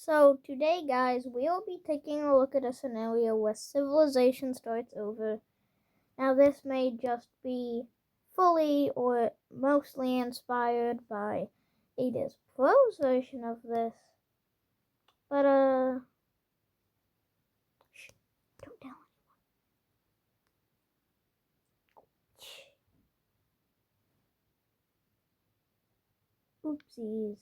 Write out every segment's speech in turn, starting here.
So today, guys, we'll be taking a look at a scenario where civilization starts over. Now, this may just be fully or mostly inspired by adizz Pro's version of this, but shh, don't tell anyone. Oopsies.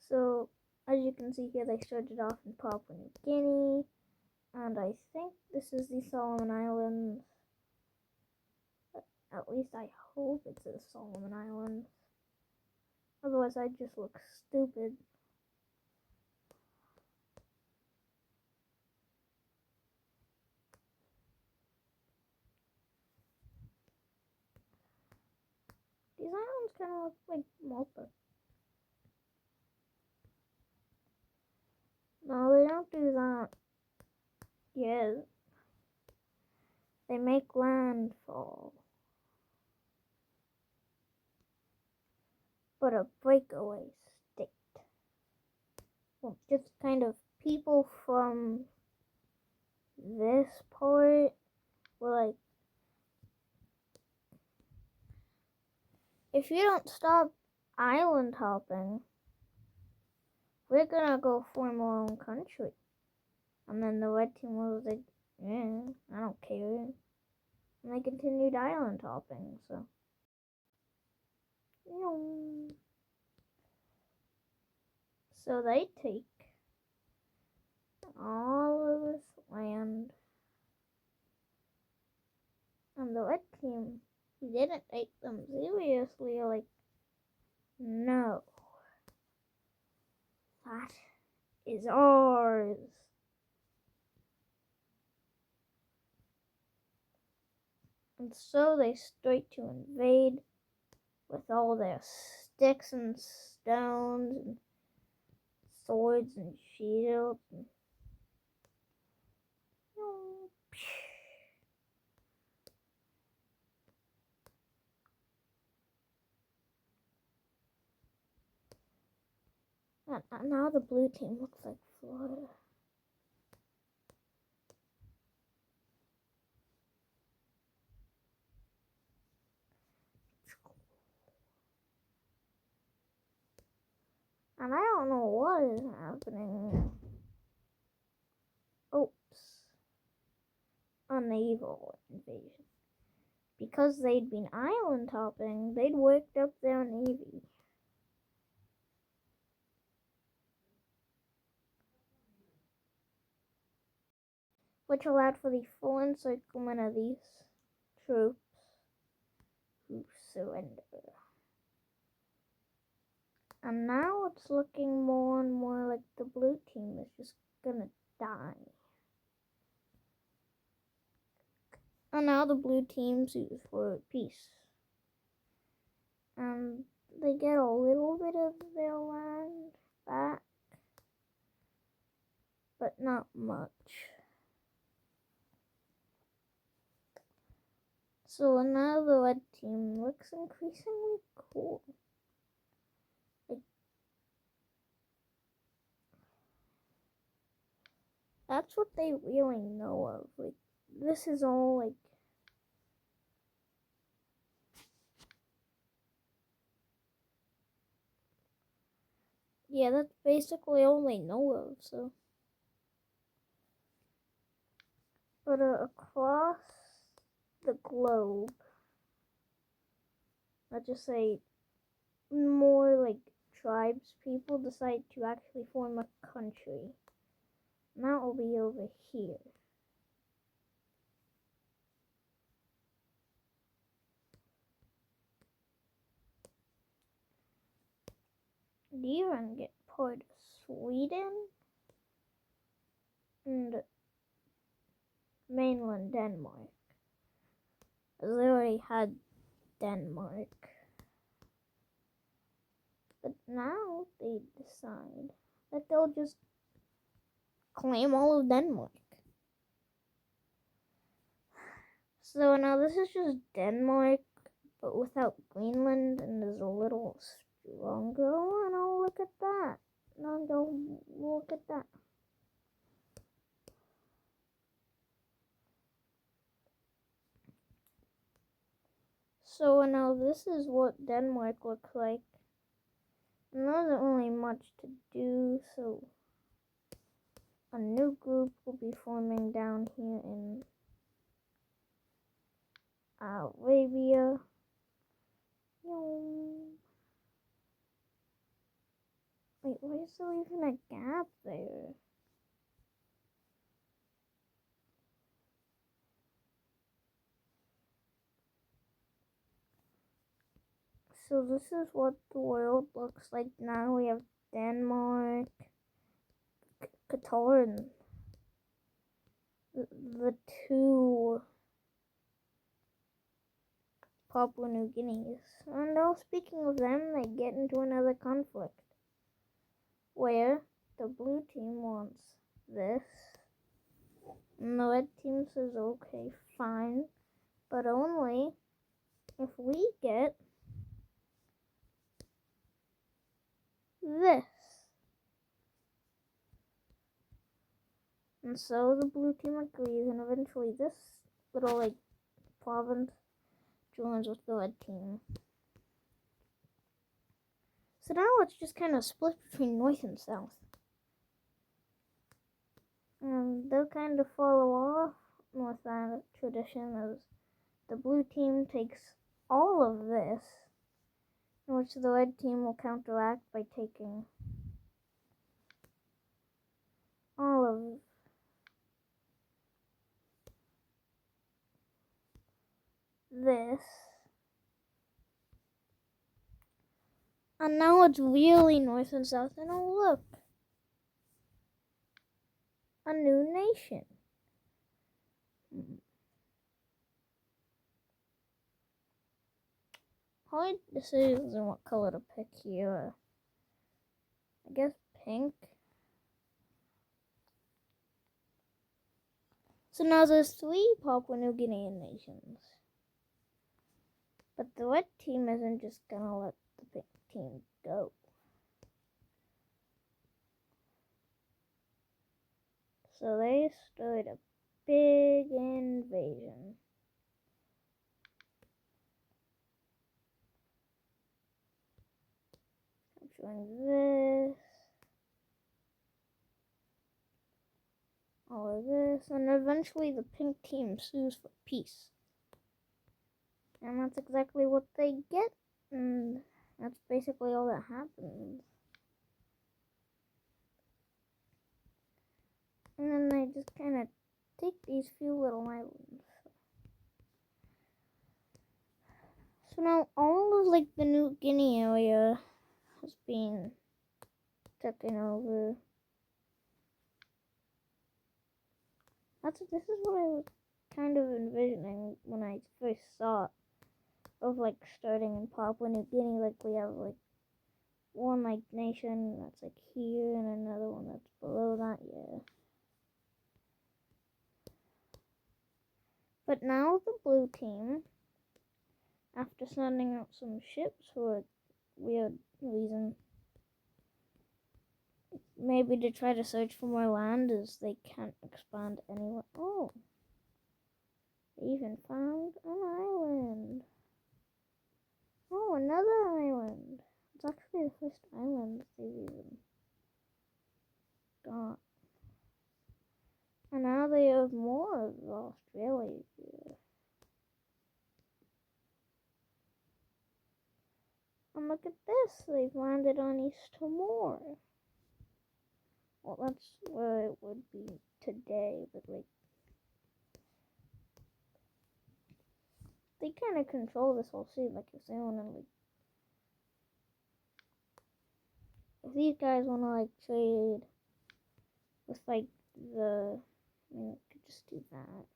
So, as you can see here, they started off in Papua New Guinea, and I think this is the Solomon Islands. At least I hope it's the Solomon Islands. Otherwise, I'd just look stupid. These islands kind of look like Malta. No, they don't do that. Yeah, they make landfall. But a breakaway state. Well, just kind of people from this part were like, if you don't stop island hopping, we're gonna go form our own country. And then the red team was like, yeah, I don't care. And they continued island hopping, so. So they take all of this land. And the red team, who didn't take them seriously, are like, no. That is ours. And so they start to invade with all their sticks and stones and swords and shields. And now the blue team looks like Florida. And I don't know what is happening. Oops. A naval invasion. Because they'd been island hopping, they'd worked up their navy. Which allowed for the full encirclement of these troops who surrender. And now it's looking more and more like the blue team is just gonna die. And now the blue team sues for peace. And they get a little bit of their land back, but not much. So now the red team looks increasingly cool. That's what they really know of. Like, this is all like, yeah, that's basically all they know of, so. But across the globe, let's just say more like tribes people decide to actually form a country. And that will be over here. And even get part of Sweden and mainland Denmark. They already had Denmark. But now they decide that they'll just claim all of Denmark. So now this is just Denmark, but without Greenland, and is a little stronger. Oh, no, look at that. No, look at that. So now this is what Denmark looks like. And there isn't really much to do, so a new group will be forming down here in Arabia. Wait, why is there even a gap there? So this is what the world looks like now. We have Denmark, Qatar, and the two Papua New Guineas. And now, speaking of them, they get into another conflict where the blue team wants this, and the red team says, okay, fine, but only if we get this. And so the blue team agrees, and eventually this little province joins with the red team. So now it's just kind of split between north and south. And they'll kind of follow off with that tradition as the blue team takes all of this, in which the red team will counteract by taking all of this. And now it's really north and south, and oh look, a new nation. Hard decision what color to pick here. I guess pink. So now there's 3 Papua New Guinean nations. But the red team isn't just gonna let the pink team go. So they started a big invasion. Capturing this. All of this. And eventually the pink team sues for peace. And that's exactly what they get. And that's basically all that happens. And then they just kind of take these few little islands. So now all of the New Guinea area has been taken over. This is what I was kind of envisioning when I first saw it. Of starting in Papua New Guinea, we have one nation that's here and another one that's below that, yeah. But now the blue team, after sending out some ships for a weird reason, maybe to try to search for more land as they can't expand anywhere. Oh, they even found an island. Oh, another island. It's actually the first island they've even got. And now they have more of Australia here. And look at this, they've landed on East Timor. Well, that's where it would be today, but they kind of control this whole sea, like if they want to if these guys want to trade with the, I could just do that.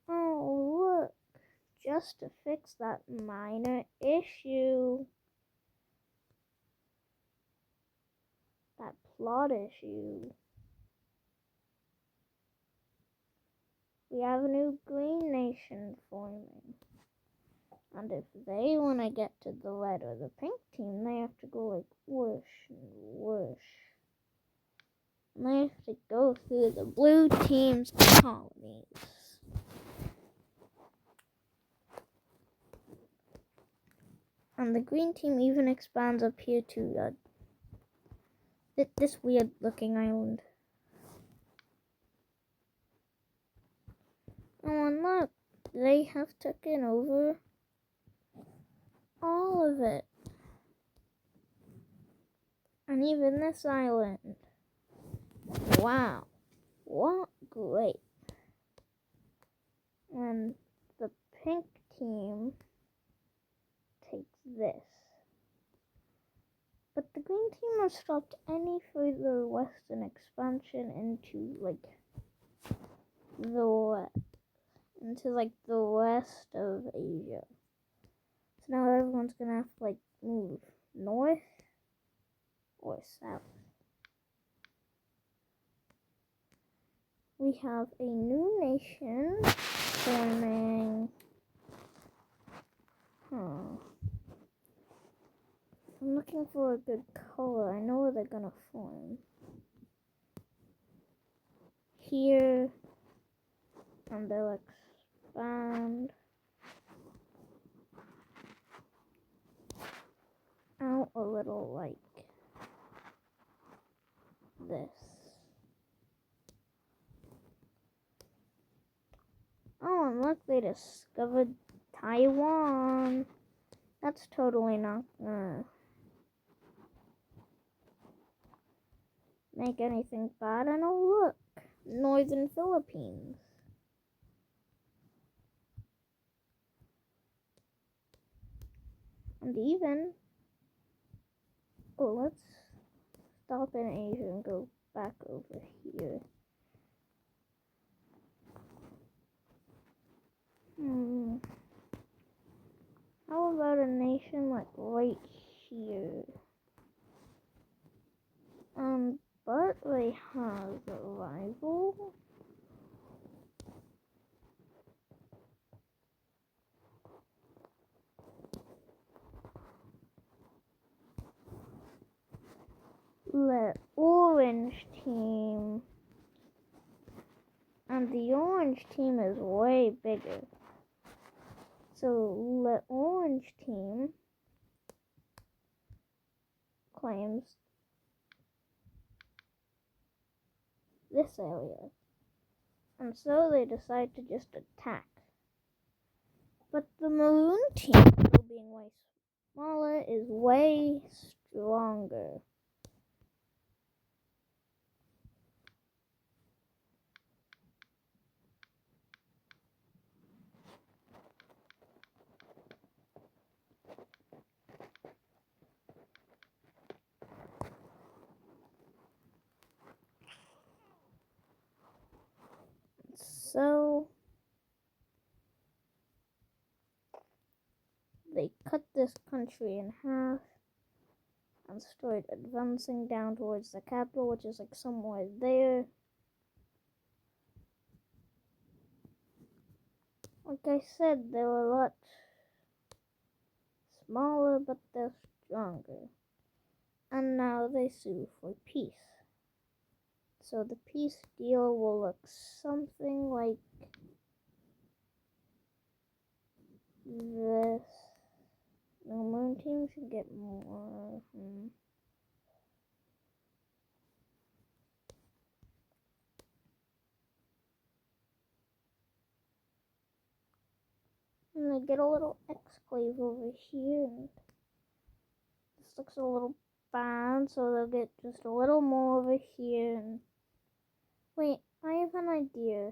Oh look, just to fix that minor issue, that plot issue. we have a new green nation forming. And if they want to get to the red or the pink team, they have to go like whoosh and whoosh. And they have to go through the blue team's colonies. And the green team even expands up here to this weird looking island. Oh, and look, they have taken over all of it. And even this island. Wow, what great. And the pink team takes this. But the green team has stopped any further western expansion into the west of Asia. So now everyone's gonna have to move north or south. We have a new nation forming. I'm looking for a good color. I know where they're gonna form. Here, and they'll expand out a little like this. Oh, and look, they discovered Taiwan. That's totally not gonna make anything bad. And oh, look, Northern Philippines. And even, let's stop in Asia and go back over here. How about a nation right here? But they have a rival. The orange team. And the orange team is way bigger. So the orange team claims this area. And so they decide to just attack. But the maroon team, though being way smaller, is way stronger. So they cut this country in half and started advancing down towards the capital, which is somewhere there. Like I said, they're a lot smaller, but they're stronger. And now they sue for peace. So the peace deal will look something like this. The moon team should get more. And they get a little exclave over here. And this looks a little bad, so they'll get just a little more over here. And wait, I have an idea.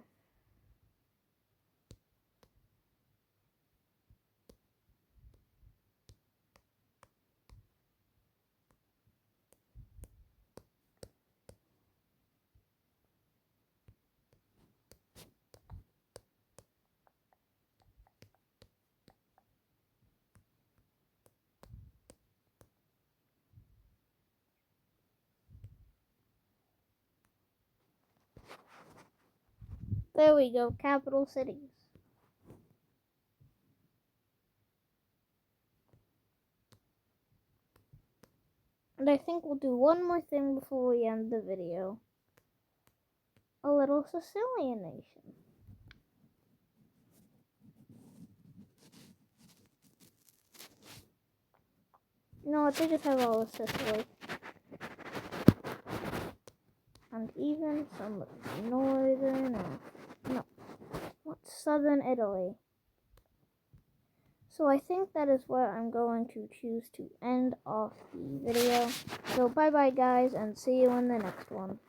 There we go, capital cities. And I think we'll do one more thing before we end the video. A little Sicilian nation. You know what, they just have all of Sicily. And even some northern, southern Italy. So I think that is where I'm going to choose to end off the video. So bye bye guys, and see you in the next one.